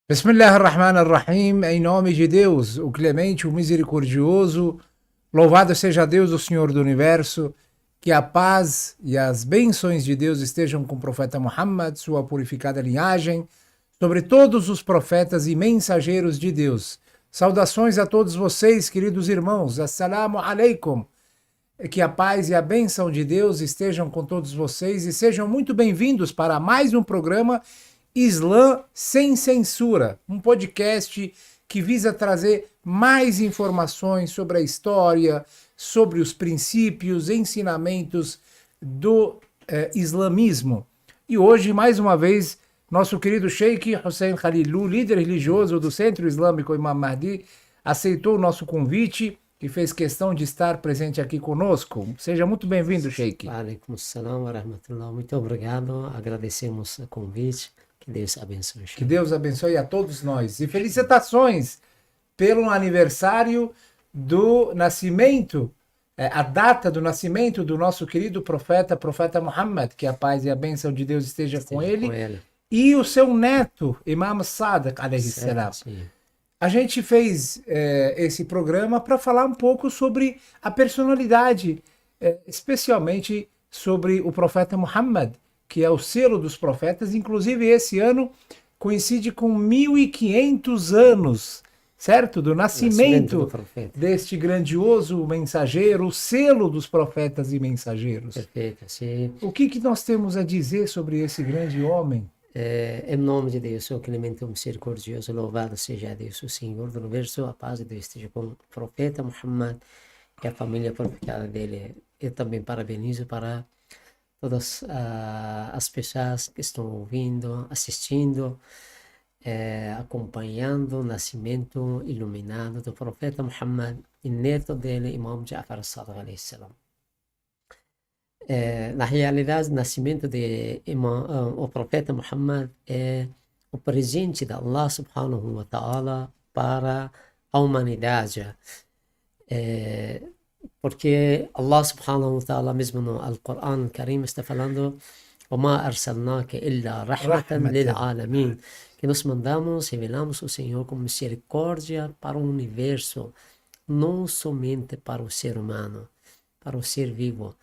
Bismillah ar-Rahman ar-Rahim, em nome de Deus, o clemente, o misericordioso, louvado seja Deus, o Senhor do Universo, que a paz e as bênçãos de Deus estejam com o profeta Muhammad, sua purificada linhagem, sobre todos os profetas e mensageiros de Deus. Saudações a todos vocês, queridos irmãos, assalamu alaikum, que a paz e a bênção de Deus estejam com todos vocês e sejam muito bem-vindos para mais um programa Islã Sem Censura, um podcast que visa trazer mais informações sobre a história, sobre os princípios, ensinamentos do islamismo. E hoje, mais uma vez, nosso querido Sheikh Hussein Khalilou, líder religioso do Centro Islâmico Imam Mahdi, aceitou o nosso convite e fez questão de estar presente aqui conosco. Seja muito bem-vindo, Sheikh. Alaikum salam wa rahmatullah. Muito obrigado, agradecemos o convite. Que Deus abençoe. Que Deus abençoe a todos nós. E felicitações pelo aniversário do nascimento, a data do nascimento do nosso querido profeta Muhammad, que a paz e a bênção de Deus esteja com ele, e o seu neto, Imam Sadiq, alayhi salam. A gente fez esse programa para falar um pouco sobre a personalidade, especialmente sobre o profeta Muhammad, que é o selo dos profetas. Inclusive esse ano coincide com 1500 anos, certo? Do nascimento deste grandioso mensageiro, o selo dos profetas e mensageiros. Perfeito, sim. O que nós temos a dizer sobre esse grande homem? Em nome de Deus, o clemente misericordioso, louvado seja Deus, o Senhor do Universo, a paz de Deus esteja com o profeta Muhammad e a família purificada dele. Eu também parabenizo para todas as pessoas que estão ouvindo, assistindo, acompanhando o nascimento iluminado do profeta Muhammad e neto dele, Imam Ja'far as-Sadiq alayhi salam. Na realidade, o nascimento de o profeta Muhammad é o presente de Allah subhanahu wa ta'ala para a humanidade. Porque Allah subhanahu wa ta'ala mesmo no Al-Quran Karim está falando وَمَا أَرْسَلْنَاكَ إِلَّا رَحْمَةً لِلْعَالَمِينَ, que nós mandamos, revelamos o Senhor como misericórdia para o universo, não somente para o ser humano, para o ser vivo.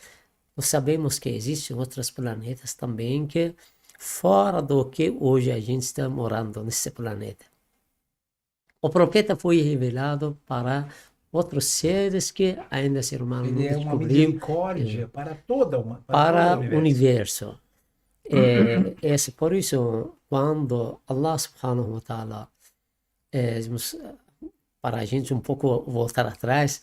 Nós sabemos que existem outros planetas também que fora do que hoje a gente está morando nesse planeta. O profeta foi revelado para outros seres que ainda ser humano não descobriu. Ele é uma misericórdia para toda para o universo. Por isso, quando Allah subhanahu wa ta'ala, para a gente um pouco voltar atrás,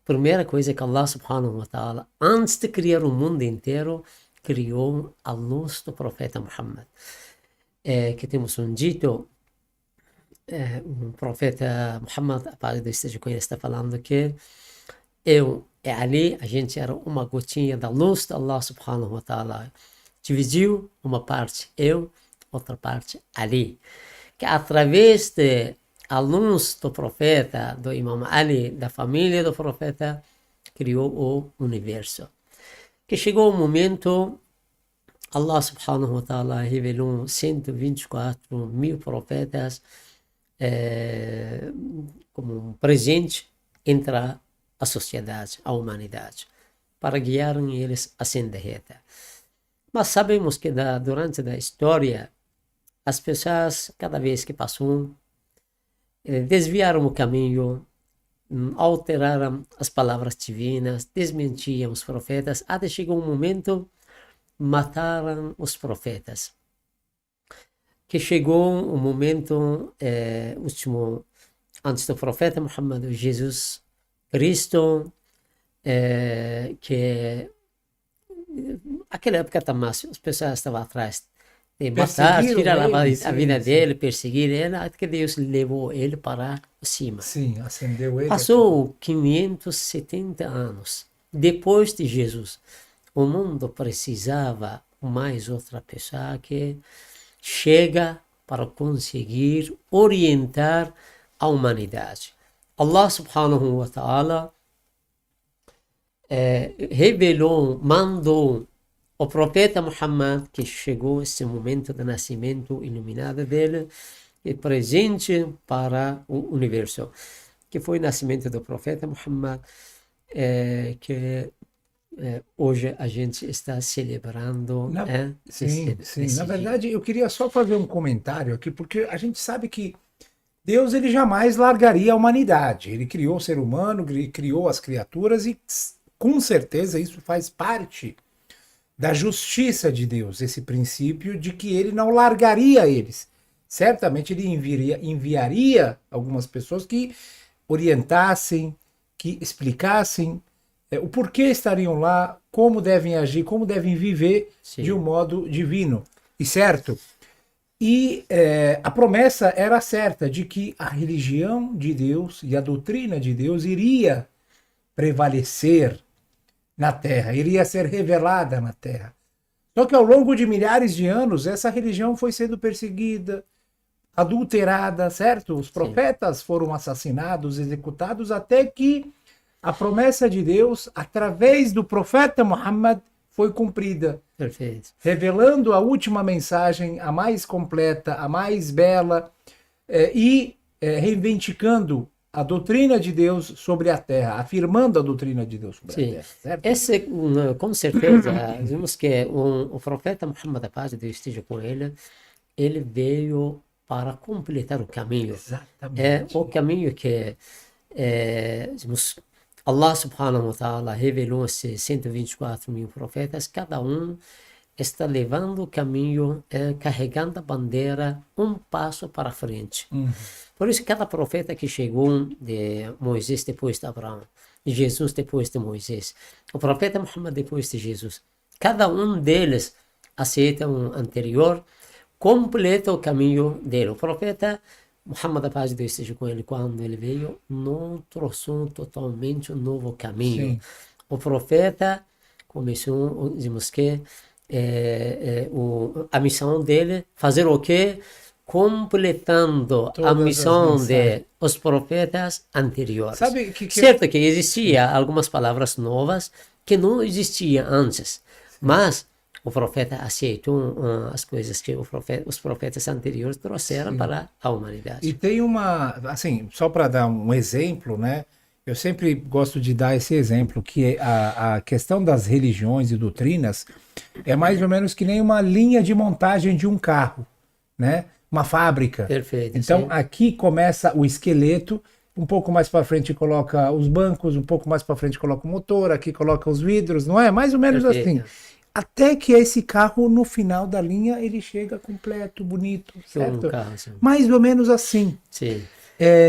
a primeira coisa é que Allah subhanahu wa ta'ala, antes de criar o mundo inteiro, criou a luz do profeta Muhammad. Que temos um dito, o profeta Muhammad, a paz de Deus esteja com ele, está falando que eu e Ali, a gente era uma gotinha da luz de Allah subhanahu wa ta'ala. Dividiu uma parte eu, outra parte Ali. Que através de a luz do profeta, do Imam Ali, da família do profeta, criou o universo. Que chegou o momento, Allah subhanahu wa ta'ala revelou 124 mil profetas como um presente entre a sociedade, a humanidade, para guiarem eles a senda reta. Mas sabemos que durante a história, as pessoas, cada vez que passam, desviaram o caminho, alteraram as palavras divinas, desmentiam os profetas, até chegou um momento, mataram os profetas. Que chegou um momento último, antes do profeta Muhammad, Jesus Cristo, que naquela época também as pessoas estavam atrás de matar, tirar a vida dele, perseguir ele, até que Deus levou ele para cima. Sim, acendeu ele. Passou 570 anos depois de Jesus. O mundo precisava mais outra pessoa que chega para conseguir orientar a humanidade. Allah subhanahu wa ta'ala revelou, mandou o profeta Muhammad, que chegou esse momento do nascimento iluminado dele, e presente para o universo, que foi o nascimento do profeta Muhammad, que hoje a gente está celebrando. Sim, sim. Na Esse dia. verdade, eu queria só fazer um comentário aqui, porque a gente sabe que Deus ele jamais largaria a humanidade. Ele criou o ser humano, criou as criaturas e com certeza isso faz parte da justiça de Deus, esse princípio de que ele não largaria eles. Certamente ele enviaria algumas pessoas que orientassem, que explicassem o porquê estariam lá, como devem agir, como devem viver Sim. de um modo divino e certo. E a promessa era certa de que a religião de Deus e a doutrina de Deus iria prevalecer na Terra, iria ser revelada na Terra. Só que ao longo de milhares de anos, essa religião foi sendo perseguida, adulterada, certo? Os profetas foram assassinados, executados, até que a promessa de Deus, através do profeta Muhammad, foi cumprida. Perfeito. Revelando a última mensagem, a mais completa, a mais bela, e reivindicando a doutrina de Deus sobre a terra, afirmando a doutrina de Deus sobre a terra. Certo? Esse, com certeza, vimos que o profeta Muhammad, a paz de Deus esteja com ele veio para completar o caminho. Exatamente. O caminho que Allah subhanahu wa ta'ala revelou esses 124 mil profetas, cada um está levando o caminho, carregando a bandeira um passo para frente. Por isso, cada profeta que chegou, de Moisés depois de Abraão, Jesus depois de Moisés, o profeta Muhammad depois de Jesus, cada um deles aceita um anterior, completa o caminho dele. O profeta Muhammad, a paz de Deus esteja com ele, quando ele veio, não trouxe totalmente um novo caminho. Sim. O profeta começou, dizemos que a missão dele, fazer o quê? Completando Todas a missão as mensagens. de os profetas anteriores. Sabe que Certo que existia algumas palavras novas que não existiam antes, mas o profeta aceitou as coisas que os profetas anteriores trouxeram para a humanidade. E tem uma, assim, só para dar um exemplo, né? Eu sempre gosto de dar esse exemplo, que a questão das religiões e doutrinas é mais ou menos que nem uma linha de montagem de um carro, né? Uma fábrica. Perfeito. Então sim. aqui começa o esqueleto, um pouco mais para frente coloca os bancos, um pouco mais para frente coloca o motor, aqui coloca os vidros, não é? Mais ou menos Perfeito. assim. Até que esse carro, no final da linha, ele chega completo, bonito, certo? carro, sim. Mais ou menos assim. Sim.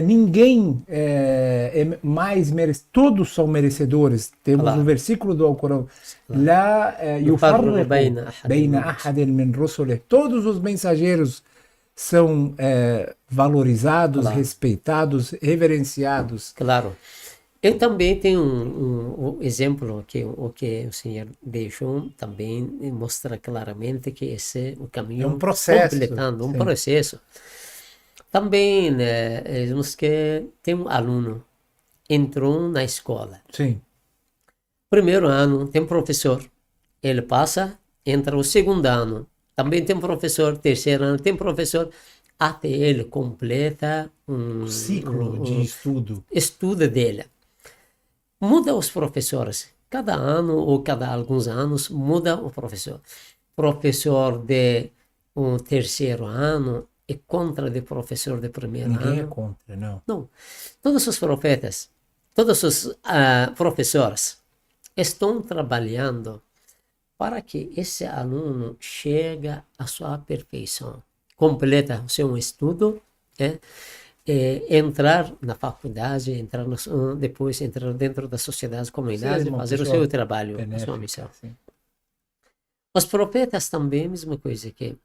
Ninguém é mais merecedor, todos são merecedores. Temos Claro. um versículo do Alcorão. La yufarriqu baina ahadin min rusulih. Todos os mensageiros são valorizados, Claro. respeitados, reverenciados. Claro. Eu também tenho um exemplo que o Senhor deixou também mostra claramente que esse é o caminho É um processo, completando, um sim. processo. Também, vemos que tem um aluno, entrou na escola. Sim. Primeiro ano tem professor, ele passa, entra o segundo ano, também tem professor, terceiro ano tem professor, até ele completa um Ciclo de estudo dele. Muda os professores, cada ano ou cada alguns anos muda o professor. Professor de um terceiro ano é contra o professor de primeiro Ninguém ano. é contra, não. Não. Todos os profetas, todos os professores estão trabalhando para que esse aluno chegue à sua perfeição, completa o seu estudo, entrar na faculdade, depois entrar dentro da sociedade, comunidade, fazer o seu trabalho, a sua missão. Sim. Os profetas também, mesma coisa, que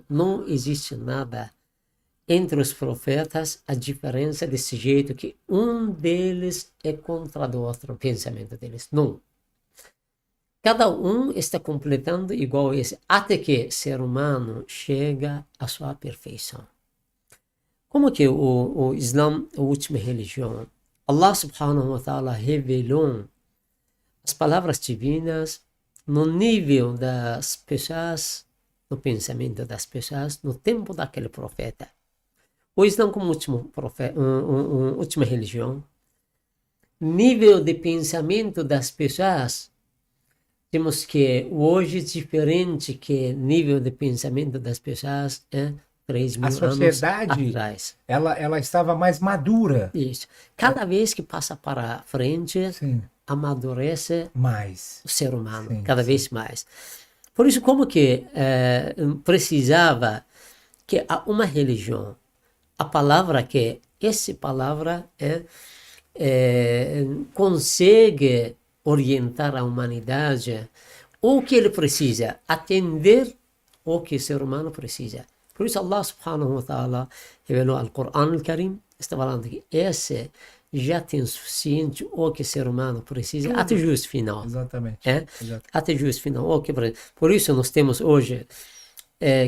não existe nada entre os profetas, a diferença desse jeito que um deles é contra o outro, o pensamento deles. Não. Cada um está completando igual esse, até que o ser humano chega à sua perfeição. Como que o Islã é a última religião? Allah subhanahu wa ta'ala revelou as palavras divinas no nível das pessoas no pensamento das pessoas no tempo daquele profeta. O Islã como última religião, nível de pensamento das pessoas, temos que hoje diferente que nível de pensamento das pessoas 3.000 A anos sociedade, atrás. ela estava mais madura. Isso. Cada vez que passa para frente, Sim, amadurece mais. o ser humano, Sim, cada vez mais. Por isso, como que precisava que uma religião, a palavra que essa palavra consegue orientar a humanidade o que ele precisa, atender o que o ser humano precisa. Por isso Allah subhanahu wa ta'ala revelou ao Corão al-Karim, está falando que esse já tem suficiente o que o ser humano precisa até o juízo final. Exatamente. Até o juízo final. Por isso nós temos hoje,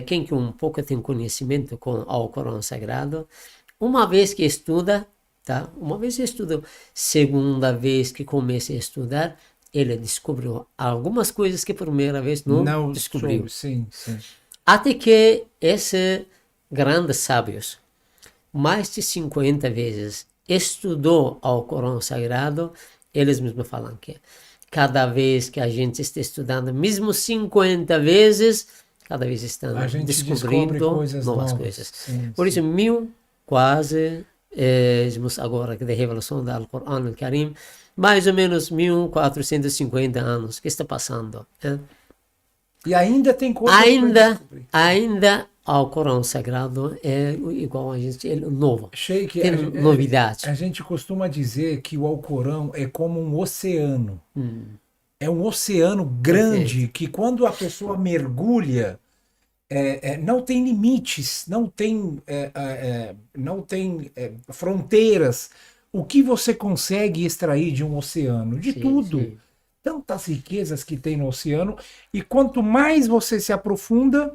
quem que um pouco tem conhecimento com o Corão Sagrado, uma vez que estuda, tá? Uma vez que estuda, segunda vez que começa a estudar, ele descobriu algumas coisas que a primeira vez não descobriu. Sim, sim. Até que esses grandes sábios, mais de 50 vezes, estudou ao Corão Sagrado, eles mesmos falam que cada vez que a gente está estudando, mesmo 50 vezes, cada vez estamos descobrindo novas coisas. Sim, por isso, quase, agora que da revelação do Alcorão al-Karim, mais ou menos 1450 anos que está passando. E ainda tem coisas ainda ao Corão Sagrado é igual a gente, é novo. Sheikh, tem novidade. A gente costuma dizer que o Alcorão é como um oceano. É um oceano grande que quando a pessoa mergulha, não tem limites, não tem fronteiras. O que você consegue extrair de um oceano? De tudo. Sim. Tantas riquezas que tem no oceano, e quanto mais você se aprofunda,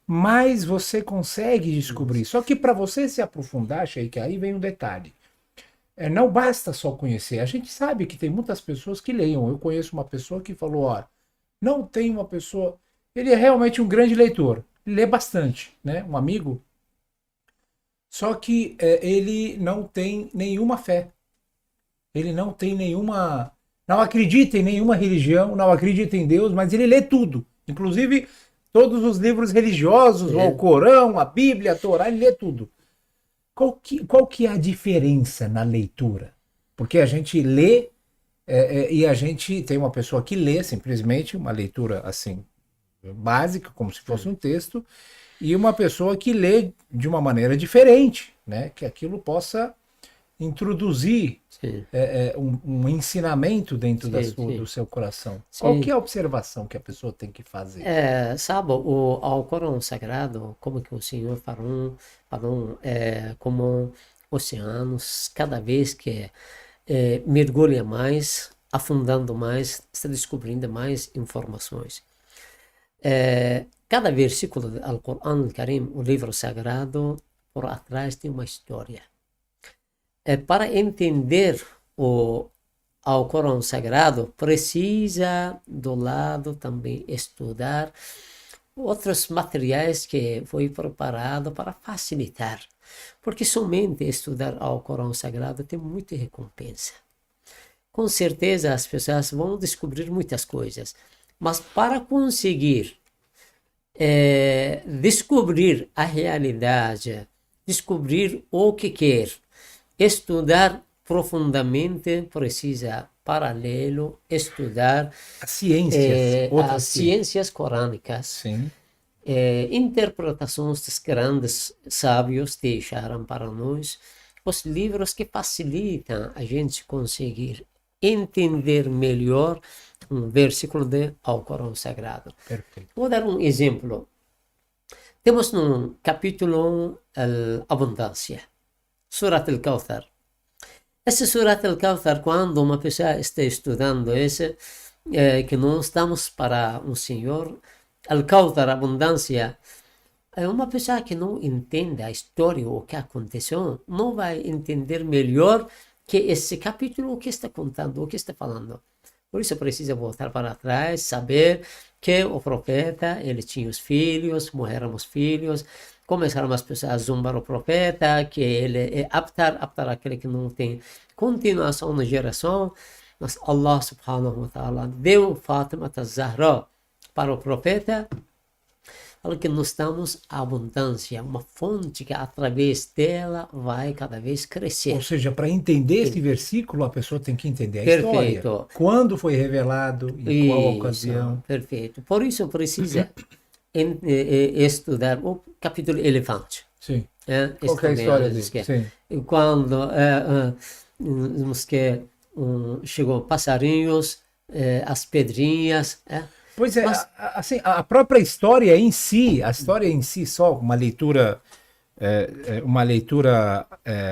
mais você consegue descobrir. Só que para você se aprofundar, Sheikh, aí vem um detalhe. Não basta só conhecer. A gente sabe que tem muitas pessoas que leiam. Eu conheço uma pessoa que falou, não tem uma pessoa... Ele é realmente um grande leitor. Ele lê bastante, né? Um amigo. Só que ele não tem nenhuma fé. Ele não tem nenhuma... Não acredita em nenhuma religião, não acredita em Deus, mas ele lê tudo. Inclusive, todos os livros religiosos, o Alcorão, a Bíblia, a Torá, ele lê tudo. Qual que é a diferença na leitura? Porque a gente lê e a gente tem uma pessoa que lê simplesmente uma leitura assim, básica, como se fosse um texto, e uma pessoa que lê de uma maneira diferente, né? Que aquilo possa introduzir um ensinamento dentro do seu coração. Qual que é a observação que a pessoa tem que fazer? Sabe, ao Corão Sagrado, como que o Senhor falou como oceanos, cada vez que mergulha mais, afundando mais, está descobrindo mais informações. Cada versículo do Alcorão Karim, o livro sagrado, por atrás tem uma história. Para entender o Alcorão Sagrado, precisa do lado também estudar outros materiais que foi preparado para facilitar, porque somente estudar o Alcorão Sagrado tem muita recompensa. Com certeza as pessoas vão descobrir muitas coisas, mas para conseguir descobrir a realidade, descobrir o que quer, estudar profundamente, precisa paralelo estudar as ciências corânicas. Sim. Interpretações dos grandes sábios deixaram para nós os livros que facilitam a gente conseguir entender melhor um versículo do Alcorão Sagrado. Perfeito. Vou dar um exemplo. Temos no capítulo Abundância, Surat al-Kawthar. Esse Surat al-Kawthar, quando uma pessoa está estudando esse, que não estamos para um Senhor, al-Kawthar, abundância, uma pessoa que não entende a história, o que aconteceu, não vai entender melhor que esse capítulo, o que está contando, o que está falando. Por isso precisa voltar para trás, saber que o profeta, ele tinha os filhos, morreram os filhos, começaram as pessoas a zombar o profeta, que ele é aptar aquele que não tem continuação na geração, mas Allah subhanahu wa ta'ala deu Fátima Zahra para o profeta, fala que nós estamos abundância, uma fonte que através dela vai cada vez crescer. Ou seja, para entender esse versículo, a pessoa tem que entender a Perfeito. história. Quando foi revelado, em qual ocasião. Perfeito. Por isso precisa estudar o capítulo elefante. Sim. Qual que é a história dele? Sim. Quando chegou passarinhos, as pedrinhas. Pois é, assim, a própria história em si, só uma leitura,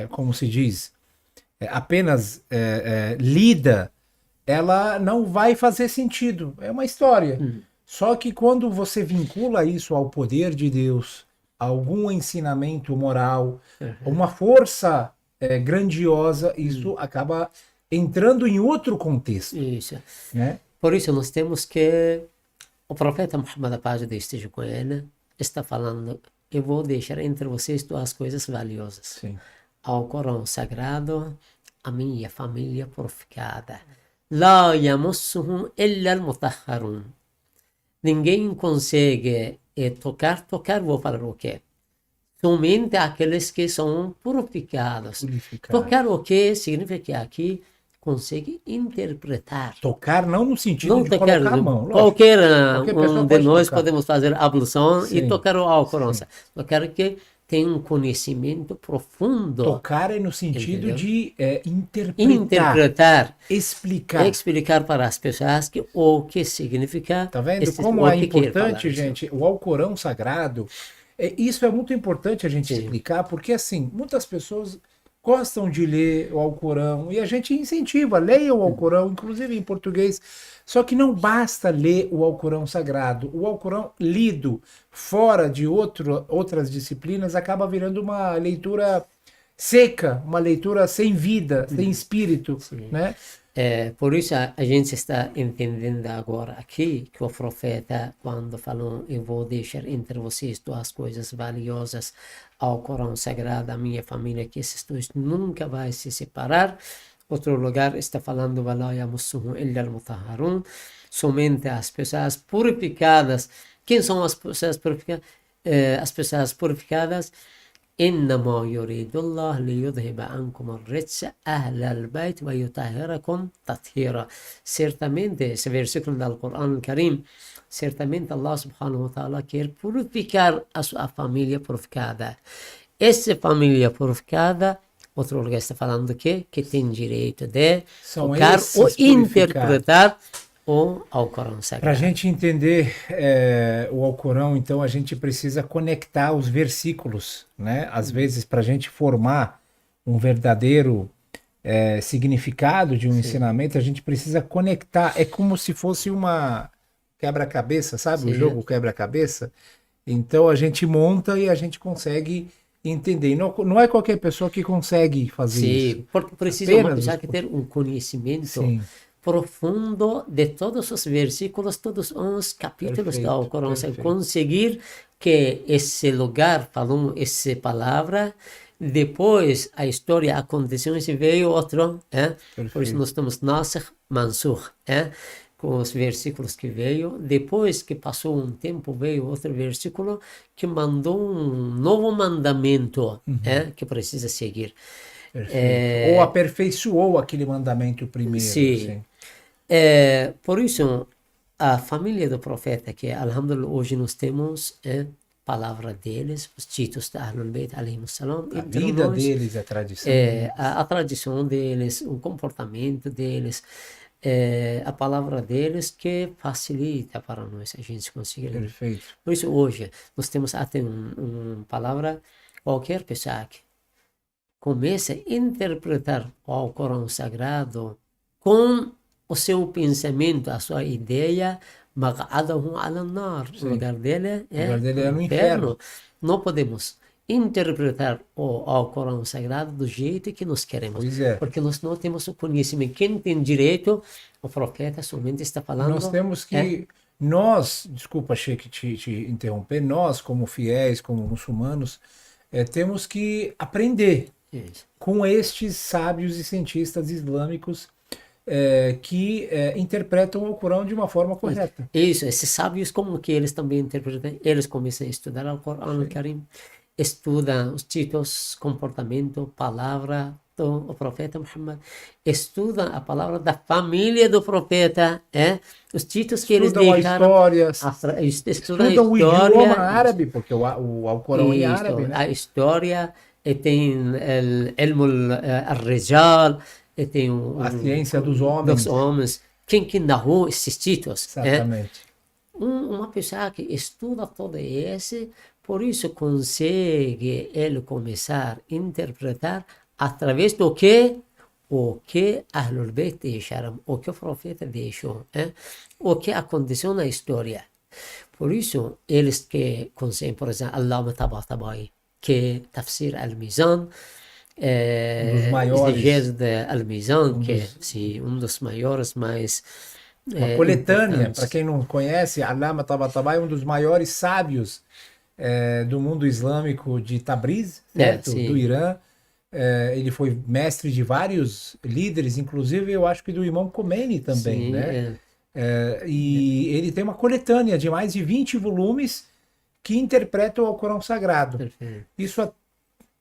como se diz, apenas lida, ela não vai fazer sentido. É uma história. Só que quando você vincula isso ao poder de Deus, a algum ensinamento moral, uma força grandiosa, isso acaba entrando em outro contexto. Isso. Né? Por isso nós temos que o profeta Muhammad, a paz de Deus esteja com ele, está falando: eu vou deixar entre vocês duas coisas valiosas. Sim. Ao Corão Sagrado, a minha família purificada. La yamussuhum illa al-mutahharun. Ninguém consegue tocar, vou falar o quê? Somente aqueles que são purificados. Tocar o que significa aqui consegue interpretar. Tocar não no sentido de colocar a mão. Qualquer um de nós podemos fazer ablução e tocar o Alcorão. Tocar que tem um conhecimento profundo. Tocar é no sentido de interpretar, explicar para as pessoas o que significa. Tá vendo como é importante, gente, o Alcorão Sagrado? Isso é muito importante a gente explicar, porque assim, muitas pessoas gostam de ler o Alcorão e a gente incentiva, leia o Alcorão, inclusive em português. Só que não basta ler o Alcorão Sagrado. O Alcorão lido fora de outras disciplinas acaba virando uma leitura seca, uma leitura sem vida, sem espírito, né? Por isso a gente está entendendo agora aqui que o profeta, quando falou: eu vou deixar entre vocês duas coisas valiosas, ao Corão Sagrado, a minha família, que esses dois nunca vai se separar. Outro lugar está falando: وَلَا يَمُسُّهُ إِلَّا الْمُطَهَّرُونَ. Somente as pessoas purificadas. Quem são as pessoas purificadas? As pessoas purificadas. إنما يريد الله ليذهب عنكم الرجس أهل البيت ويطهركم تطهيرا. Certamente, esse versículo do Alcorão Karim, certamente Allah subhanahu wa ta'ala quer purificar a sua família purificada. Essa família purificada, outro lugar está falando que tem direito de tocar ou interpretar o Alcorão Sagrado. Para a gente entender o Alcorão, então, a gente precisa conectar os versículos, né? Às vezes, para a gente formar um verdadeiro significado de um ensinamento, a gente precisa conectar. É como se fosse uma quebra-cabeça, sabe? O jogo quebra-cabeça. Então, a gente monta e a gente consegue entender. Não é qualquer pessoa que consegue fazer isso. Porque precisa uma pessoa que ter um conhecimento profundo de todos os versículos, todos os capítulos do Alcorão, conseguir que esse lugar falou essa palavra, depois a história aconteceu e veio outro, por isso nós temos Nasikh, Mansukh, com os versículos que veio, depois que passou um tempo veio outro versículo que mandou um novo mandamento, que precisa seguir. Ou aperfeiçoou aquele mandamento primeiro. Sim. Por isso, a família do profeta, que alhamdulillah hoje nós temos palavra deles, os títulos da Ahlul Bayt alayhimus salam. A vida deles, a tradição. A tradição deles, o comportamento deles, a palavra deles que facilita para nós a gente conseguir. Perfeito. Por isso hoje nós temos até uma palavra, qualquer pessoa que comece a interpretar o Alcorão Sagrado com o seu pensamento, a sua ideia, maq'adahu 'ala an-nar. O lugar dele é no inferno. Não podemos interpretar o Alcorão Sagrado do jeito que nós queremos. Porque nós não temos o conhecimento. Quem tem direito, o profeta somente está falando. Nós temos que Nós, desculpa, Sheik, te interromper, nós, como fiéis, como muçulmanos, temos que aprender Isso. com estes sábios e cientistas islâmicos que interpretam o Corão de uma forma correta. Isso, esses sábios, como que eles também interpretam? Eles começam a estudar o Corão Karim, estudam os títulos, comportamento, palavra do profeta Muhammad, estudam a palavra da família do profeta, os títulos que eles Estudam a deixaram, história, estudam a estudam o idioma história, árabe, porque o Alcorão é em isso, árabe, né? a história, e tem o ilmo al-rijal, e tem A ciência dos homens. Quem narrou esses títulos, Exatamente. uma pessoa que estuda todo esse, por isso consegue ele começar a interpretar através do que o que Ahlul Bayt deixaram, o que o profeta deixou, o que aconteceu na história. Por isso, eles que conseguem, por exemplo, Allama Tabatabai, que Tafsir al-Mizan, Um dos maiores. Exegese al-Mizan, que é um dos maiores, mais Uma coletânea, importantes. para quem não conhece, Allama Tabatabai é um dos maiores sábios do mundo islâmico de Tabriz, certo? sim. Do Irã. Ele foi mestre de vários líderes, inclusive eu acho que do Imam Khomeini também, Sim, né? E ele tem uma coletânea de mais de 20 volumes que interpretam o Corão Sagrado. Perfeito. Isso há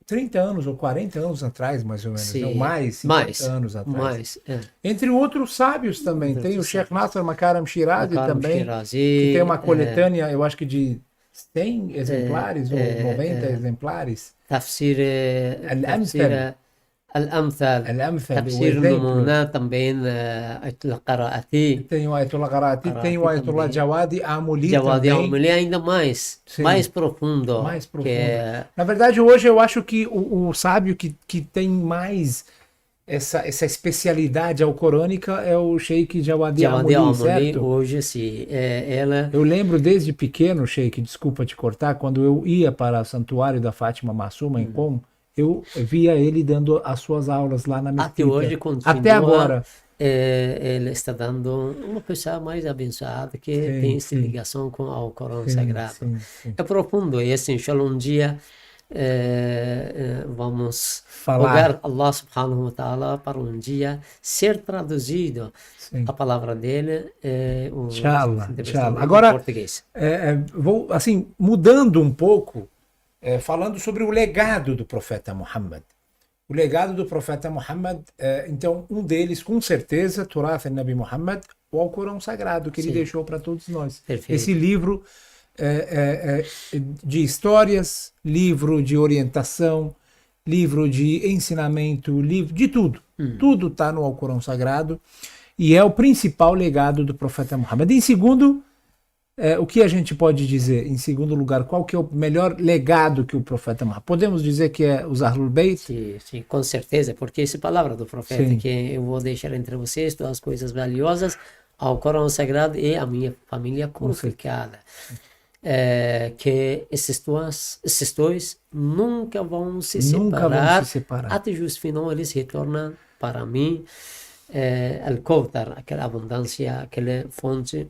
30 anos ou 40 anos atrás, mais ou menos, Sim, ou mais, 50 anos atrás. Entre outros sábios também, tem o Sheikh Nasser Makaram Shirazi também, que tem uma coletânea, eu acho que de 100 exemplares ou 90 exemplares. Tafsir Al-Amthal. Al-Amthal. Al-Amthal, o Tafsir exemplo. Numuna também, Ayatollah Qara'ati. Tem o Ayatollah Qara'ati, tem o Ayatollah também. Jawadi Amuli Jawadi também. Amuli ainda mais, Sim. mais profundo. Mais profundo. Que Na verdade, hoje eu acho que o sábio que tem mais essa especialidade alcorânica é o Sheikh Jawadi Amuli, certo? Hoje, sim. Ela... Eu lembro desde pequeno, Sheikh, desculpa te cortar, quando eu ia para o Santuário da Fátima Massuma, em Qom, eu via ele dando as suas aulas lá na mesquita. Até hoje continua. Até agora. Ele está dando uma pessoa mais abençoada que tem essa ligação com o Corão Sagrado. Sim. É profundo esse, inshallah, um dia vamos rogar Allah subhanahu wa ta'ala para um dia ser traduzido a palavra dele inshallah. Agora, em português. Vou, assim, mudando um pouco, falando sobre o legado do profeta Muhammad. O legado do profeta Muhammad, então, um deles, com certeza, Turath al-Nabi Muhammad, o Alcorão Sagrado, que ele deixou para todos nós. Perfeito. Esse livro de histórias, livro de orientação, livro de ensinamento, livro de tudo. Tudo está no Alcorão Sagrado e é o principal legado do profeta Muhammad. Em segundo, o que a gente pode dizer? Em segundo lugar, qual que é o melhor legado que o profeta Muhammad? Podemos dizer que é os Ahlul Bayt? Sim, com certeza, porque essa palavra do profeta que eu vou deixar entre vocês, todas as coisas valiosas, ao Corão Sagrado e a minha família purificada. Que esses dois nunca vão se separar. Até justo final eles retornam para mim Al-Kawthar, aquela abundância, aquela fonte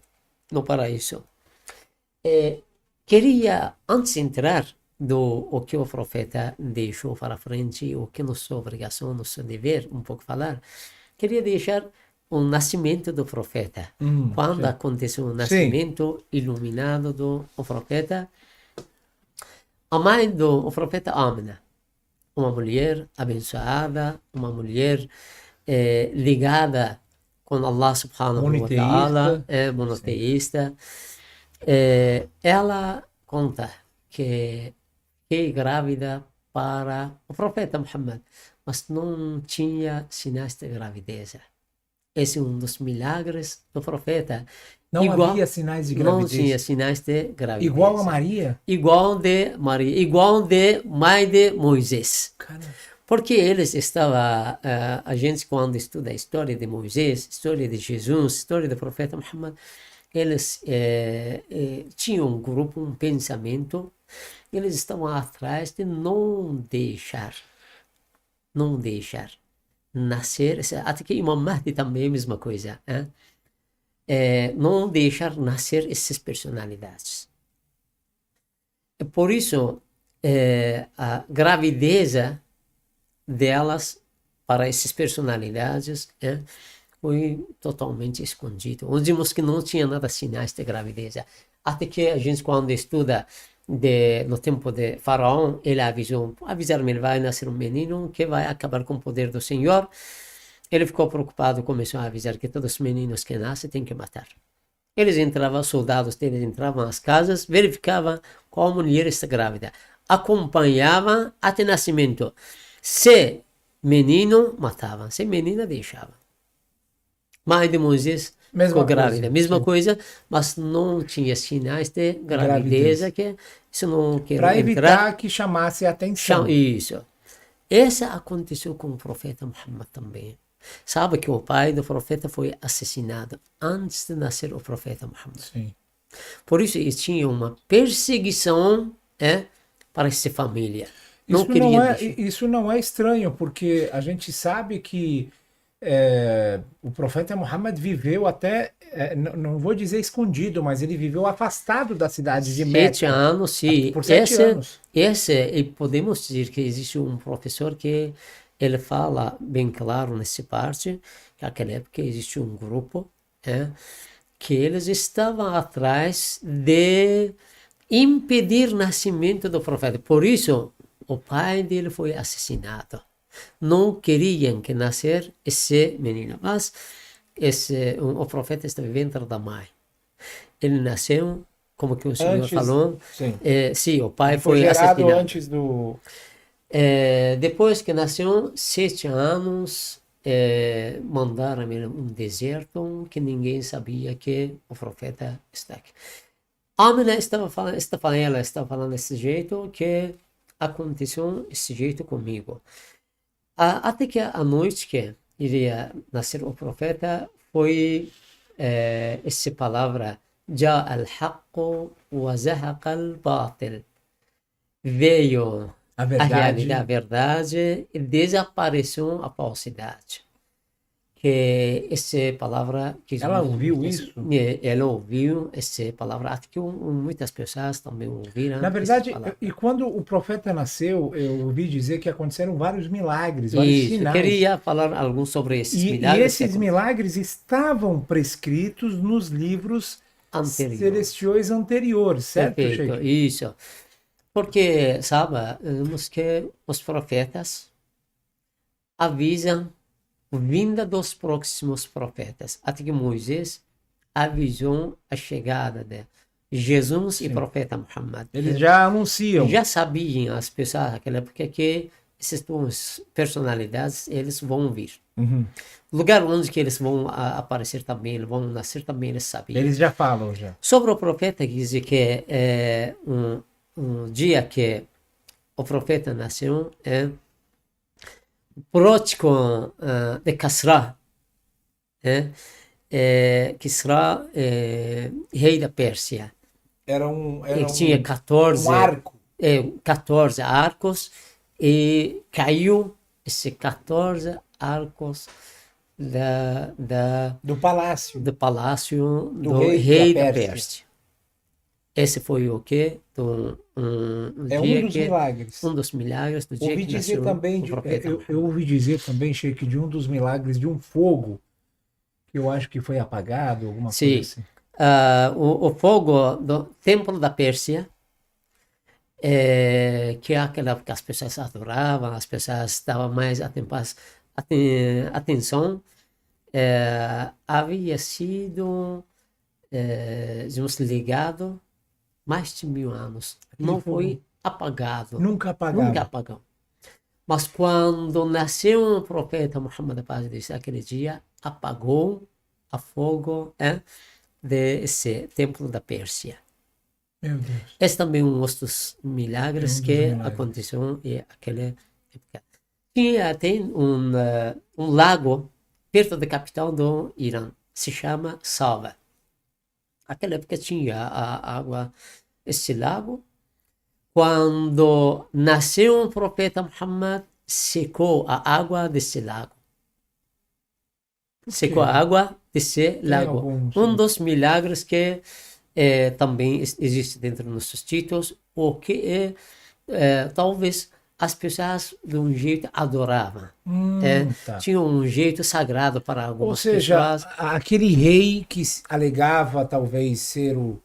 no paraíso. Queria, antes de entrar o que o profeta deixou para frente, o que nossa obrigação, nosso dever, um pouco falar, queria deixar o nascimento do profeta. Quando aconteceu o nascimento iluminado do profeta, a mãe do profeta Amina, uma mulher abençoada, uma mulher ligada com Allah subhanahu wa ta'ala, monoteísta. Ela conta que fiquei grávida para o profeta Muhammad, mas não tinha sinais de gravidez. Esse é um dos milagres do profeta. Não havia sinais de gravidez. Não tinha sinais de gravidez. Igual a Maria? Igual de Maria, igual de mãe de Moisés. Caramba. Porque eles estavam, a gente quando estuda a história de Moisés, história de Jesus, história do profeta Muhammad, eles tinham um grupo, um pensamento, eles estavam atrás de não deixar nascer, até que Imam Mahdi também é a mesma coisa. não deixar nascer essas personalidades. Por isso, a gravidez delas para essas personalidades foi totalmente escondido. Nós vimos que não tinha nada sinais de gravidez. Até que a gente, quando estuda no tempo de Faraó, ele avisaram, ele vai nascer um menino que vai acabar com o poder do Senhor. Ele ficou preocupado, começou a avisar que todos os meninos que nascem tem que matar. Eles entravam, soldados deles entravam nas casas, verificavam qual mulher está grávida, acompanhavam até nascimento. Se menino, matavam, se menina, deixavam. Mãe de Moisés ficou grávida, mesma coisa, mas não tinha sinais de gravidez, que isso não quer para evitar que chamasse a atenção. Isso. Essa aconteceu com o profeta Muhammad também. Sabe que o pai do profeta foi assassinado antes de nascer o profeta Muhammad. Sim. Por isso eles tinham uma perseguição para essa família. Isso não é estranho, porque a gente sabe que o profeta Muhammad viveu até, não vou dizer escondido, mas ele viveu afastado da cidade de Meca. 7 anos, sim. Por 7 anos. E podemos dizer que existe um professor que ele fala bem claro nessa parte, que naquela época existe um grupo que eles estavam atrás de impedir o nascimento do profeta. Por isso, o pai dele foi assassinado. Não queriam que nascer esse menino, mas o profeta estava dentro da mãe. Ele nasceu, como que o senhor falou, sim, o pai foi assassinado. Antes do... depois que nasceu, 7 anos, mandaram um deserto que ninguém sabia que o profeta está aqui. Amina estava falando desse jeito, que aconteceu esse jeito comigo. Até que a noite que iria nascer o profeta, foi essa palavra, Já al-Haqq wa zahaqa al-Batil. Veio a verdade e desapareceu a falsidade. Que essa palavra... Ela ouviu isso? Ela ouviu essa palavra, acho que muitas pessoas também ouviram. Na verdade, e quando o profeta nasceu, eu ouvi dizer que aconteceram vários milagres, vários sinais. Eu queria falar algo sobre esses milagres. E esses milagres estavam prescritos nos livros celestiais anteriores, certo, Perfeito, Sheikh? Isso. Porque, sabe, vemos que os profetas avisam a vinda dos próximos profetas. Até que Moisés avisou a chegada de Jesus e profeta Muhammad. Eles já anunciam. Já sabiam as pessoas naquela época que essas duas personalidades, eles vão vir. Uhum. Lugar onde que eles vão aparecer também, eles vão nascer também, eles sabiam. Eles já falam, já. Sobre o profeta, diz que um dia que o profeta nasceu, prótico de Kisra, Kisra, rei da Pérsia. Ele tinha 14 arcos e caiu esses 14 arcos do palácio do rei da Pérsia. Esse foi o quê? Um dos milagres do dia que nasceu o profeta. Eu ouvi dizer também, Sheikh, de um dos milagres de um fogo, que eu acho que foi apagado, alguma coisa assim. O fogo do templo da Pérsia, que é aquela que as pessoas adoravam, as pessoas davam mais atenção, havia sido ligado mais de 1000 anos. Não foi apagado. Nunca apagado. Mas quando nasceu o profeta Muhammad, paz de aquele dia, apagou a fogo desse templo da Pérsia. Meu Deus. Esse também é um dos milagres que aconteceu naquela época. Tem um lago perto da capital do Irã, se chama Sava. Naquela época tinha a água, esse lago. Quando nasceu o profeta Muhammad, secou a água desse lago. Secou a água descer Tem lago. alguns, Um sim. dos milagres que também existe dentro dos nossos títulos, o que talvez as pessoas de um jeito adoravam. Tá. Tinha um jeito sagrado para Ou algumas seja, pessoas. aquele rei que alegava talvez ser o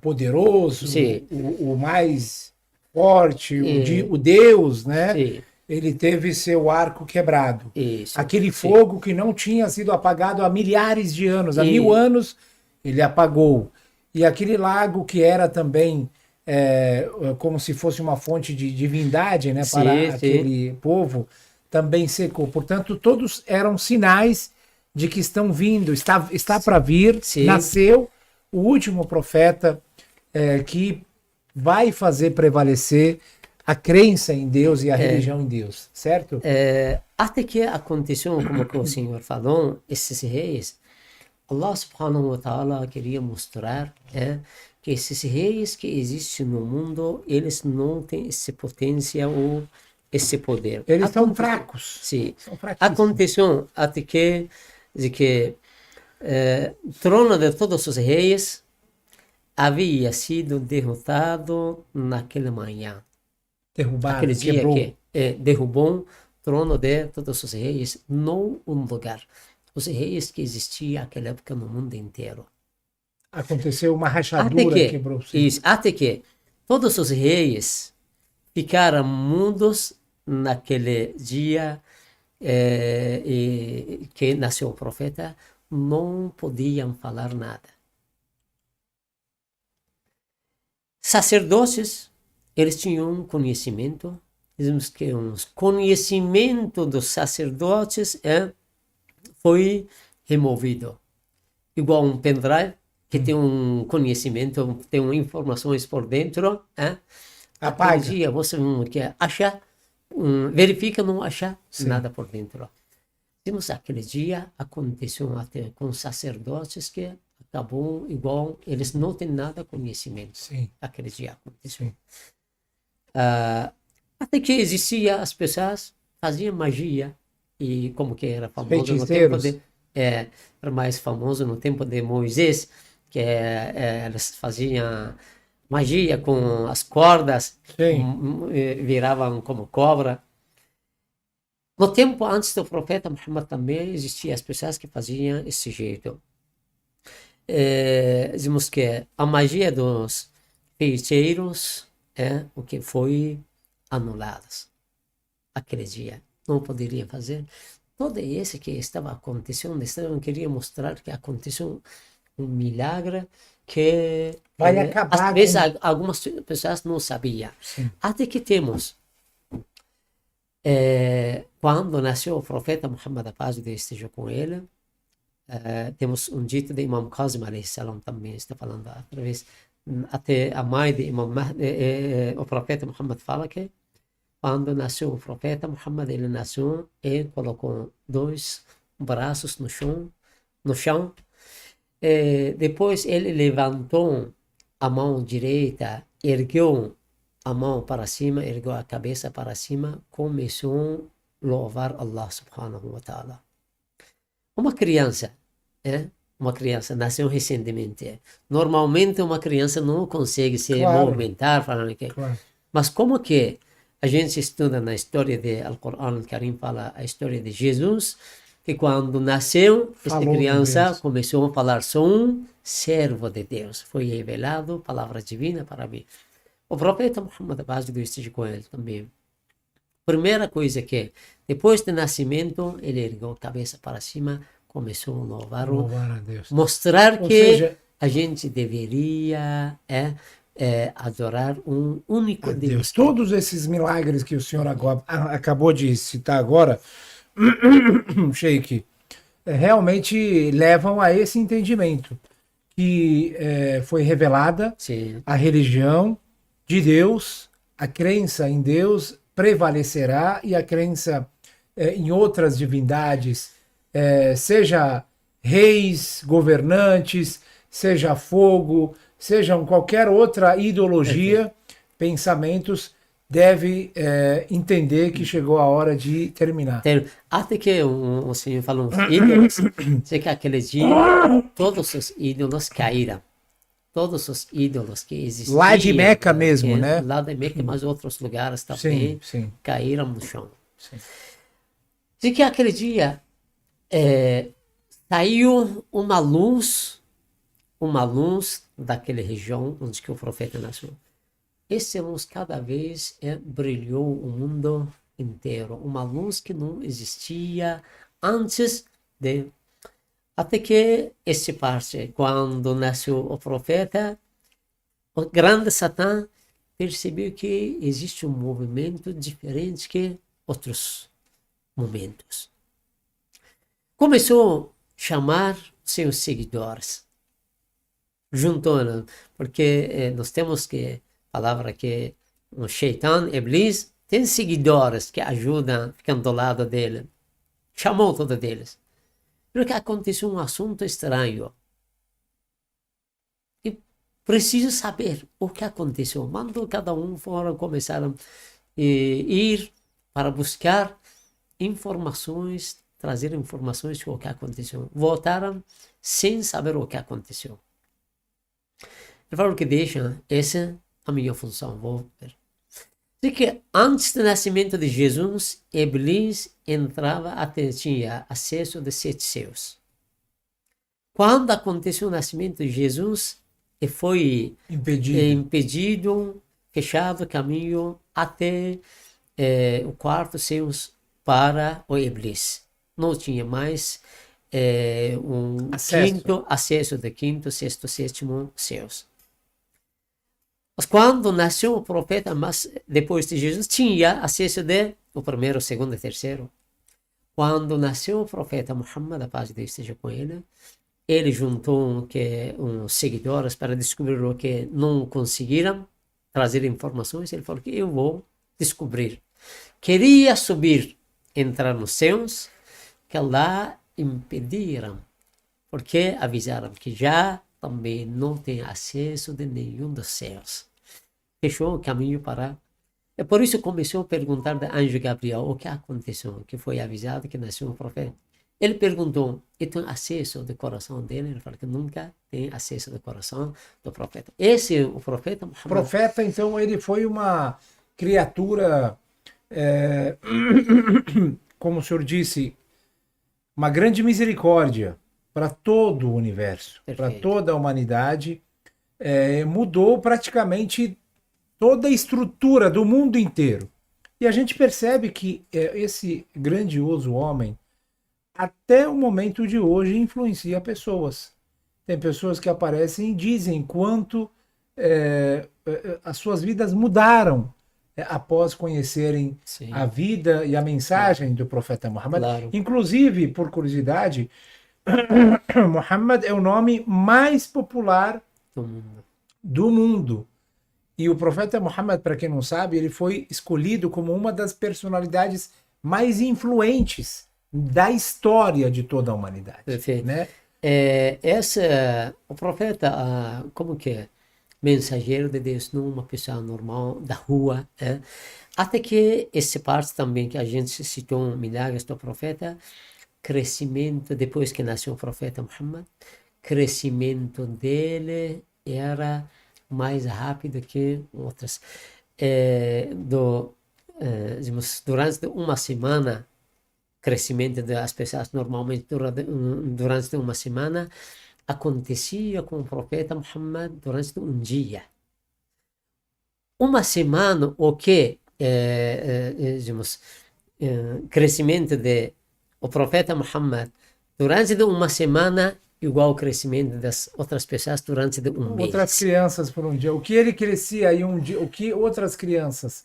poderoso, Sim, o mais forte, é, o Deus, né? sim, Ele teve seu arco quebrado. isso, Aquele sim. fogo que não tinha sido apagado há milhares de anos, há 1000 E, anos, ele apagou. E aquele lago que era também como se fosse uma fonte de divindade, né, para sim, sim, aquele povo, também secou. Portanto, todos eram sinais de que estão vindo, está para vir, sim. nasceu o último profeta que vai fazer prevalecer a crença em Deus e a religião em Deus, certo? Até que aconteceu, como que o senhor falou, esses reis, Allah subhanahu wa ta'ala queria mostrar que esses reis que existem no mundo, eles não têm essa potência ou esse poder. Eles são fracos, Sim. são fraquíssimos. Aconteceu até que, o trono de todos os reis havia sido derrotado naquela manhã. Aquele Derrubaram, dia quebrou. que derrubou o trono de todos os reis, não um lugar. Os reis que existiam naquela época no mundo inteiro. Aconteceu uma Até rachadura, que, quebrou-se. até que todos os reis ficaram mudos naquele dia que nasceu o profeta, não podiam falar nada. Sacerdotes, eles tinham conhecimento, dizemos que o conhecimento dos sacerdotes foi removido. Igual um pendrive, que tem um conhecimento, tem informações por dentro. Aquele Apaga. dia você não quer achar, verifica, não achar nada por dentro. Temos aquele dia, aconteceu até com sacerdotes que acabou igual, eles não têm nada conhecimento. Sim. Aquele dia aconteceu. Sim. Até que existia, as pessoas faziam magia, e como que era famoso no tempo Feiticeiros. era mais famoso no tempo de Moisés, que eles faziam magia com as cordas, Sim. viravam como cobra. No tempo antes do profeta Muhammad também existiam as pessoas que faziam esse jeito. Dizemos que a magia dos feiticeiros o que foi anulada aquele dia. Não poderia fazer. Todo esse que estava acontecendo, eu queria mostrar que aconteceu um milagre que Vai acabar às vezes com... algumas pessoas não sabiam. Sim. Até que temos quando nasceu o profeta Muhammad, a paz de Deus esteja com ele, temos um dito de Imam Qasim alayhi salam também, está falando através, até a mãe de Imam o profeta Muhammad fala que quando nasceu o profeta Muhammad, ele nasceu e colocou dois braços no chão. Depois ele levantou a mão direita, ergueu a mão para cima, ergueu a cabeça para cima, começou a louvar Allah subhanahu wa ta'ala. Uma criança nasceu recentemente. Normalmente uma criança não consegue se movimentar, falando que... Claro. Mas como que a gente estuda na história do Alcorão Karim, fala a história de Jesus, que quando nasceu, esta criança começou a falar, sou um servo de Deus. Foi revelado palavra divina para mim. O profeta Muhammad, a paz de Deus esteja com ele também. Primeira coisa que, depois do nascimento, ele ergueu a cabeça para cima, começou a louvar a Deus. Mostrar que a gente deveria adorar um único Deus. Todos esses milagres que o senhor acabou de citar agora, Sheikh, realmente levam a esse entendimento que foi revelada a religião de Deus, a crença em Deus prevalecerá e a crença em outras divindades, seja reis, governantes, seja fogo, sejam qualquer outra ideologia, pensamentos deve entender que chegou a hora de terminar. Até que o Senhor falou, os ídolos, sei que aquele dia todos os ídolos caíram. Todos os ídolos que existiam. Lá de Meca mesmo, né? Lá de Meca, mas outros lugares também Sim. caíram no chão. Sim. Sei que aquele dia saiu uma luz daquela região onde que o profeta nasceu. Essa luz cada vez brilhou o mundo inteiro. Uma luz que não existia antes de... Até que essa parte, quando nasceu o profeta, o grande Satã percebeu que existe um movimento diferente que outros momentos. Começou a chamar seus seguidores. Juntou, porque nós temos que palavra que o Shaitan, Iblis, tem seguidores que ajudam, ficam do lado dele. Chamou todos eles. Porque aconteceu um assunto estranho. E preciso saber o que aconteceu. Mandou cada um fora, começaram a ir para buscar informações, trazer informações sobre o que aconteceu. Voltaram sem saber o que aconteceu. Ele falou que deixa essa a minha função, vou ver. Assim que antes do nascimento de Jesus, Iblis entrava até tinha acesso de 7 céus. Quando aconteceu o nascimento de Jesus, ele foi impedido, fechado o caminho até o quarto céu para o Iblis. Não tinha mais acesso de quinto, sexto, sétimo céus. Mas quando nasceu o profeta, mas depois de Jesus, tinha acesso de o primeiro, segundo e terceiro. Quando nasceu o profeta Muhammad, a paz de Deus esteja com ele, ele juntou uns seguidores para descobrir o que não conseguiram trazer informações. Ele falou que eu vou descobrir. Queria subir, entrar nos céus, que lá impediram, porque avisaram que já também não tem acesso de nenhum dos céus. Fechou o caminho para... É por isso começou a perguntar do anjo Gabriel o que aconteceu, que foi avisado que nasceu um profeta. Ele perguntou, e tem acesso do coração dele? Ele falou que nunca tem acesso do coração do profeta. Esse é o profeta Muhammad. O profeta, então, ele foi uma criatura, como o senhor disse, uma grande misericórdia para todo o universo, para toda a humanidade. Mudou praticamente toda a estrutura do mundo inteiro. E a gente percebe que esse grandioso homem, até o momento de hoje, influencia pessoas. Tem pessoas que aparecem e dizem quanto as suas vidas mudaram após conhecerem a vida e a mensagem do profeta Muhammad. Claro. Inclusive, por curiosidade, Muhammad é o nome mais popular do mundo. E o profeta Muhammad, para quem não sabe, ele foi escolhido como uma das personalidades mais influentes da história de toda a humanidade. Perfeito. Né? O profeta, como que é? Mensageiro de Deus, não uma pessoa normal da rua. Até que essa parte também que a gente citou, milagres do profeta, crescimento, depois que nasceu o profeta Muhammad, crescimento dele era mais rápido que outras. Durante uma semana, crescimento das pessoas normalmente durante uma semana, acontecia com o profeta Muhammad durante um dia. Uma semana, o que crescimento de o profeta Muhammad durante uma semana igual ao crescimento das outras pessoas durante um mês. Outras crianças por um dia. O que ele crescia em um dia, o que outras crianças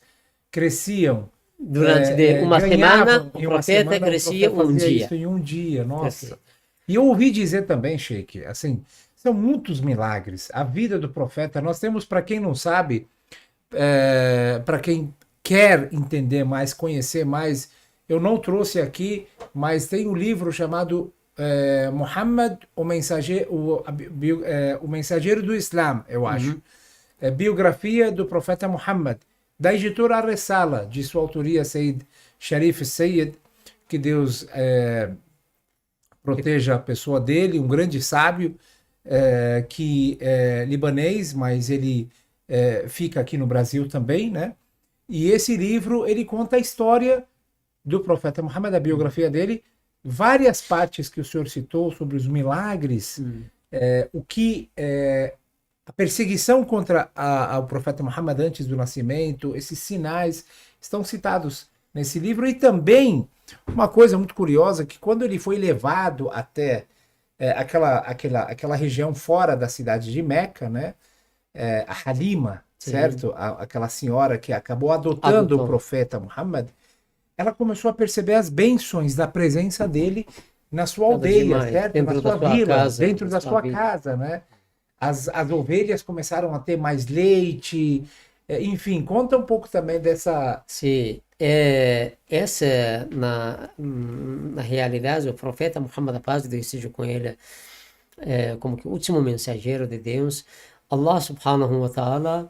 cresciam durante uma semana, o profeta crescia um dia. Isso em um dia, nossa. Perfeito. E eu ouvi dizer também, Sheikh, assim, são muitos milagres. A vida do profeta, nós temos, para quem não sabe, para quem quer entender mais, conhecer mais, eu não trouxe aqui, mas tem um livro chamado Muhammad, o mensageiro do Islã, eu acho. Biografia do profeta Muhammad, da editora Ar-Risala, de sua autoria Said Sharif Sayed, que Deus proteja a pessoa dele, um grande sábio, que é libanês, mas ele fica aqui no Brasil também, né? E esse livro, ele conta a história do profeta Muhammad, a biografia dele, várias partes que o senhor citou sobre os milagres, o que a perseguição contra o profeta Muhammad antes do nascimento, esses sinais estão citados nesse livro. E também uma coisa muito curiosa, que quando ele foi levado até aquela região fora da cidade de Meca, né? A Halima, Sim. certo? Aquela senhora que acabou adotando o profeta Muhammad, ela começou a perceber as bênçãos da presença dele na sua aldeia, demais, certo? dentro Na da sua sua vila, casa, dentro na da sua sua vida. casa, né? As ovelhas começaram a ter mais leite, enfim, conta um pouco também dessa... Sim, na realidade, o profeta Muhammad, a paz de Deus seja com ele, como que o último mensageiro de Deus, Allah subhanahu wa ta'ala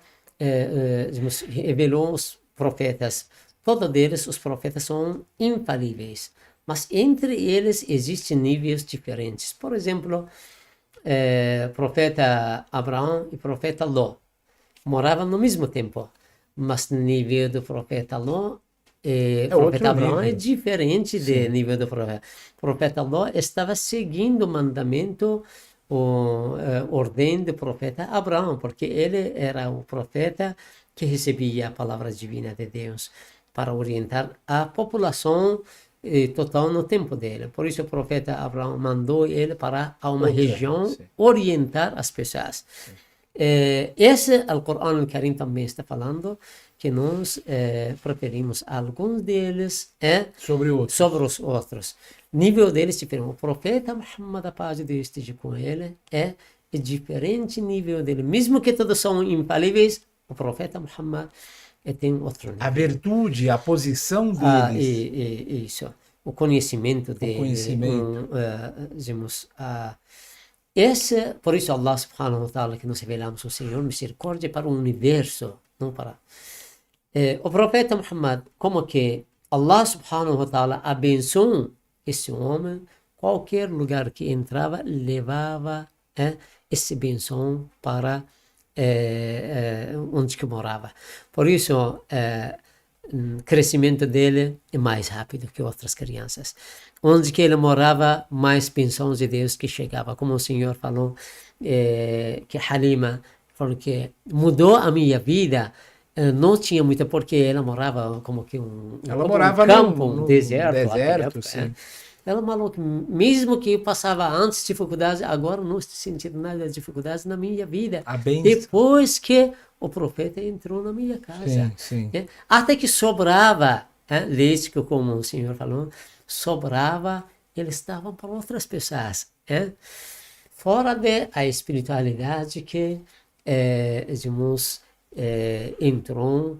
revelou os profetas. Todos eles, os profetas, são infalíveis, mas entre eles existem níveis diferentes. Por exemplo, profeta Abraão e profeta Ló moravam no mesmo tempo, mas no nível do profeta Ló, profeta Abraão é diferente do nível do profeta. O profeta Ló estava seguindo o mandamento, ordem do profeta Abraão, porque ele era o profeta que recebia a palavra divina de Deus para orientar a população total no tempo dele. Por isso o profeta Abraão mandou ele para uma região orientar as pessoas. Esse Alcorão Al-Karim também está falando que nós preferimos alguns deles sobre os outros. Nível deles diferente. O profeta Muhammad, a paz de Deus esteja com ele, é diferente nível dele. Mesmo que todos são infalíveis, o profeta Muhammad tem outro nível. A virtude, a posição deles. Isso. O conhecimento dele. Conhecimento. Por isso Allah subhanahu wa ta'ala, que nós revelamos o Senhor, misericórdia para o universo, não para... o profeta Muhammad, como que Allah subhanahu wa ta'ala abençoou esse homem, qualquer lugar que entrava, levava esse benção para onde que morava. Por isso, o crescimento dele é mais rápido que outras crianças. Onde que ele morava, mais bênçãos de Deus que chegava. Como o Senhor falou, que Halima falou que mudou a minha vida. Não tinha muita, porque ela morava como que ela morava um campo, num deserto. Sim. Ela falou que mesmo que eu passava antes dificuldades, agora não estou sentindo nada de dificuldades na minha vida. Depois que o profeta entrou na minha casa. Sim. Até que sobrava leite, que como o Senhor falou, sobrava, eles estavam para outras pessoas. Fora da espiritualidade que entrou,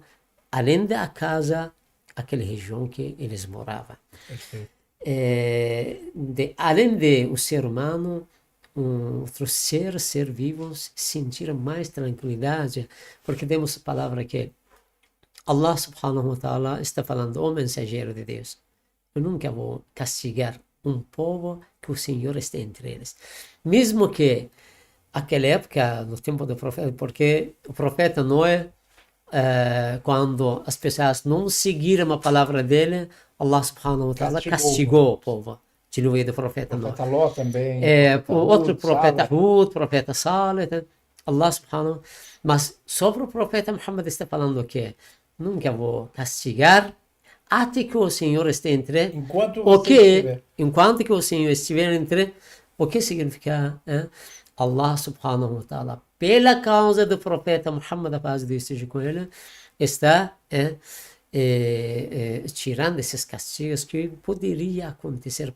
além da casa, aquela região que eles moravam. Além de o ser humano, outro ser vivo, sentir mais tranquilidade, porque temos a palavra que Allah subhanahu wa ta'ala está falando, o mensageiro de Deus, eu nunca vou castigar um povo que o Senhor está entre eles. Mesmo que aquela época, no tempo do profeta, porque o profeta Noé, quando as pessoas não seguiram a palavra dele, Allah subhanahu wa ta'ala castigou o povo. Dilúvio do profeta Noé. Profeta Ló também. Outro profeta Hud, profeta Saleh, Allah subhanahu wa ta'ala. Mas sobre o profeta Muhammad está falando o quê? Nunca vou castigar até que o Senhor esteja entre. Enquanto que o Senhor estiver entre, o que significa? Allah subhanahu wa ta'ala, pela causa do profeta Muhammad, a paz de Deus esteja com ele, está tirando esses castigos que poderia acontecer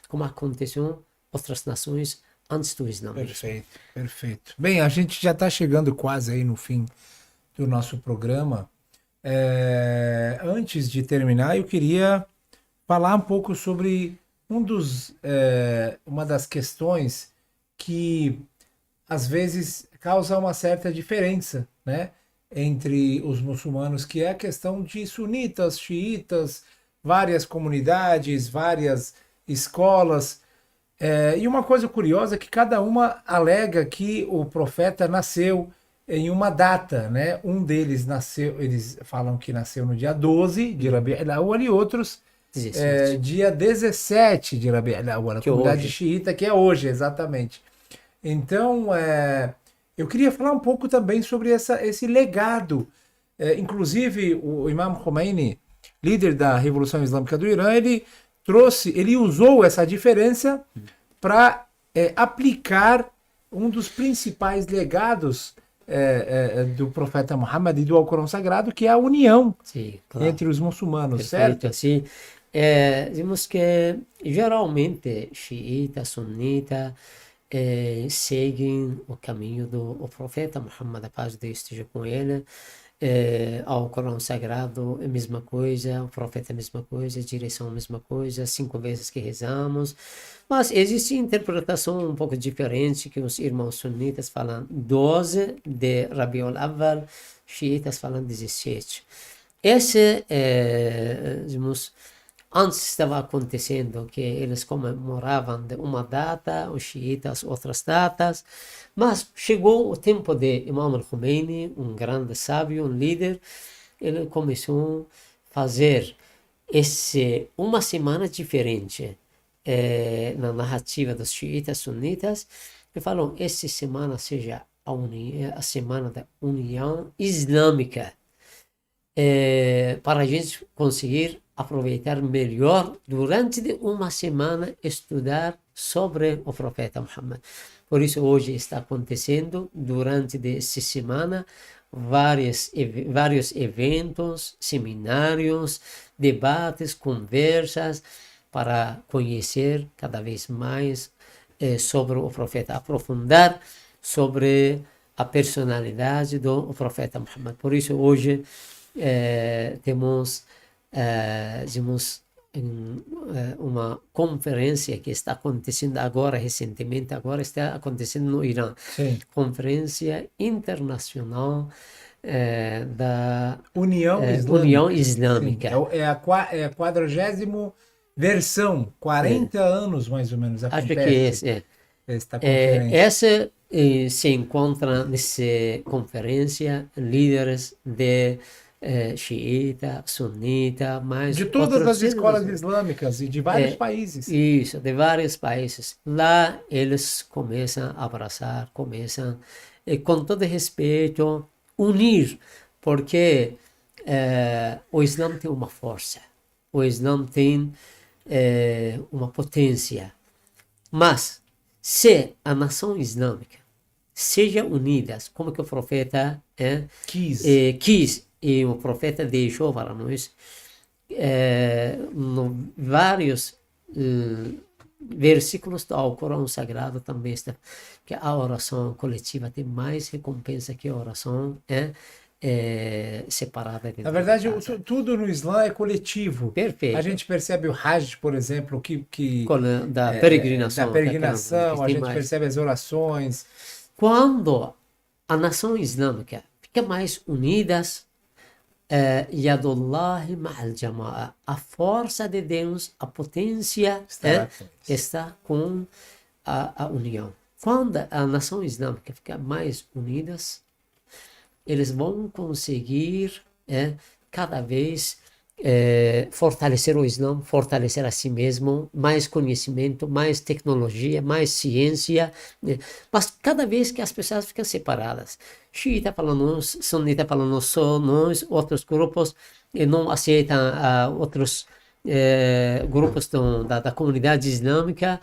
como aconteceu em outras nações antes do Islã. Perfeito. Bem, a gente já está chegando quase aí no fim do nosso programa. Antes de terminar, eu queria falar um pouco sobre uma das questões que às vezes causa uma certa diferença, né? entre os muçulmanos, que é a questão de sunitas, xiitas, várias comunidades, várias escolas. E uma coisa curiosa é que cada uma alega que o profeta nasceu em uma data, né? Um deles nasceu, eles falam que nasceu no dia 12 de Rabi' al-Awwal e outros 17. dia 17 de Rabi' al-Awwal, a Que comunidade hoje. xiita, que é hoje, exatamente. Então, eu queria falar um pouco também sobre esse legado. Inclusive, o Imam Khomeini, líder da Revolução Islâmica do Irã, ele usou essa diferença para aplicar um dos principais legados do profeta Muhammad e do Alcorão Sagrado, que é a união Sim, claro. entre os muçulmanos, Perfeito, certo? assim. Digamos que geralmente xiita, sunita seguem o caminho do profeta Muhammad, a paz de Deus esteja com ele. Ao Corão Sagrado é a mesma coisa, o profeta é a mesma coisa, a direção é a mesma coisa, 5 vezes que rezamos. Mas existe interpretação um pouco diferente, que os irmãos sunitas falam 12 de Rabiul Awwal, xiitas falam 17. Esse, digamos, antes estava acontecendo que eles comemoravam de uma data, os xiitas outras datas, mas chegou o tempo de Imam al-Khomeini, um grande sábio, um líder, ele começou a fazer uma semana diferente na narrativa dos xiitas sunitas, e falou, essa semana seja a semana da união islâmica, para a gente conseguir aproveitar melhor durante uma semana estudar sobre o profeta Muhammad. Por isso hoje está acontecendo durante essa semana vários eventos, seminários, debates, conversas para conhecer cada vez mais sobre o profeta, aprofundar sobre a personalidade do profeta Muhammad. Por isso hoje temos uma conferência que está acontecendo agora, recentemente, agora está acontecendo no Irã. Sim. Conferência Internacional da União União Islâmica. Islâmica. Sim. É a 40ª versão, 40 anos mais ou menos Acho que acontece esta conferência. essa se encontra nessa conferência líderes de xiita, sunita, mas De todas as outros escolas islâmicas e de vários países. Isso, de vários países. Lá eles começam a abraçar, começam, com todo respeito, unir, porque o Islã tem uma força, o Islã tem uma potência. Mas, se a nação islâmica seja unida, como que o profeta quis, e o profeta deixou para nós, vários versículos do Alcorão Sagrado também está, que a oração coletiva tem mais recompensa que a oração separada. Na verdade, tudo no Islã é coletivo. Perfeito. A gente percebe o Hajj, por exemplo, da peregrinação. A gente percebe as orações. Quando a nação islâmica fica mais unidas, Yadullahi ma'al jama'a, a força de Deus, a potência está com a união. Quando a nação islâmica fica mais unidas, eles vão conseguir cada vez fortalecer o Islã, fortalecer a si mesmo, mais conhecimento, mais tecnologia, mais ciência, mas cada vez que as pessoas ficam separadas, xiita falando uns, sunita falando só nós, outros grupos não aceitam outros grupos da comunidade islâmica,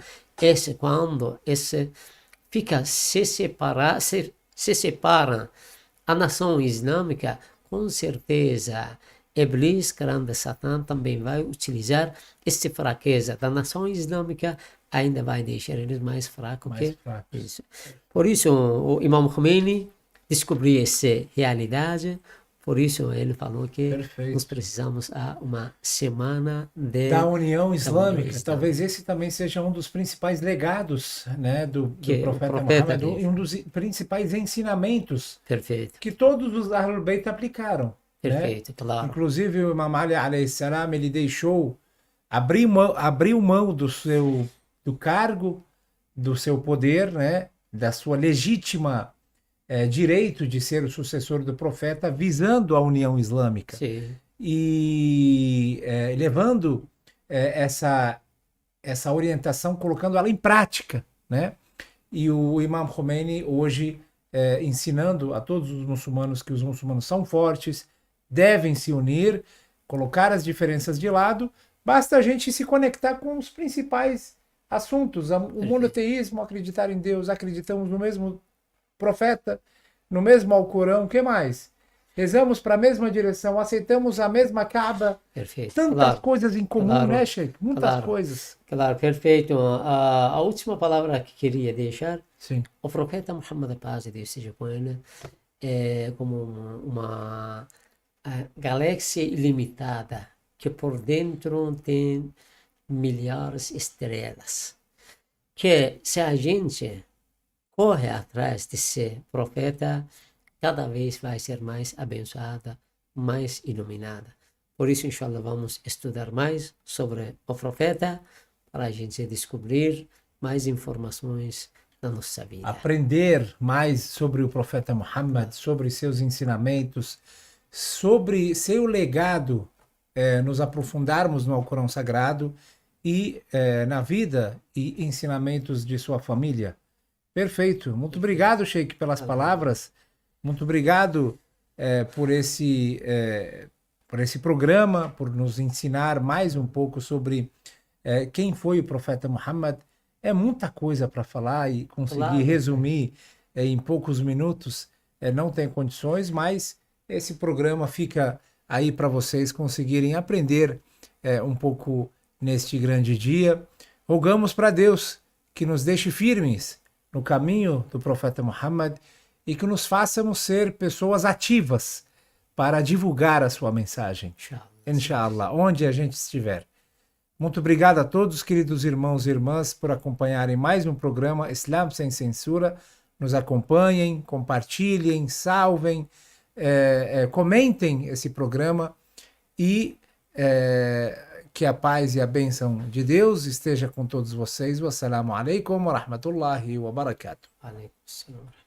quando fica se separa a nação islâmica, com certeza Iblis, grande Satã, também vai utilizar essa fraqueza da nação islâmica, ainda vai deixar eles mais fracos que isso. Por isso, o Imam Khomeini descobriu essa realidade, Por isso ele falou que Perfeito. nós precisamos a uma semana Da União Islâmica. Islâmica. Talvez esse também seja um dos principais legados, né, do Que o profeta profeta Muhammad, deixa. e um dos principais ensinamentos Perfeito, que todos os Ahlul Bayt aplicaram, né? perfeito, claro. Inclusive o Imam Ali alayhi salam, ele deixou, abriu mão do cargo, do seu poder, né, da sua legítima direito de ser o sucessor do profeta, visando a União Islâmica Sim, e levando essa orientação, colocando ela em prática, né? E o Imam Khomeini hoje ensinando a todos os muçulmanos que os muçulmanos são fortes, devem se unir, colocar as diferenças de lado, basta a gente se conectar com os principais assuntos, o monoteísmo, acreditar em Deus, acreditamos no mesmo profeta, no mesmo Alcorão, o que mais? Rezamos para a mesma direção, aceitamos a mesma Kaaba, perfeito. tantas Claro, coisas em comum, claro, né, Sheikh? Muitas claro. coisas. Claro, perfeito. A última palavra que queria deixar, Sim. o profeta Muhammad, a paz de Deus seja com ele, é como uma galáxia ilimitada que por dentro tem milhares de estrelas. Que se a gente corre atrás desse profeta, cada vez vai ser mais abençoada, mais iluminada. Por isso, inshallah, vamos estudar mais sobre o profeta para a gente descobrir mais informações na nossa vida. Aprender mais sobre o profeta Muhammad, sobre seus ensinamentos, sobre seu legado, nos aprofundarmos no Alcorão Sagrado e na vida e ensinamentos de sua família. Perfeito. Muito obrigado, Sheikh, pelas palavras. Muito obrigado por esse programa, por nos ensinar mais um pouco sobre quem foi o profeta Muhammad. É muita coisa para falar e conseguir resumir em poucos minutos não tem condições, mas esse programa fica aí para vocês conseguirem aprender um pouco neste grande dia. Rogamos para Deus que nos deixe firmes no caminho do profeta Muhammad e que nos façamos ser pessoas ativas para divulgar a sua mensagem. Inshallah, onde a gente estiver. Muito obrigado a todos, queridos irmãos e irmãs, por acompanharem mais um programa Islam Sem Censura. Nos acompanhem, compartilhem, salvem, comentem esse programa e que a paz e a bênção de Deus esteja com todos vocês. Wassalamu alaikum wa rahmatullahi wa barakatuh. Alaikum salam.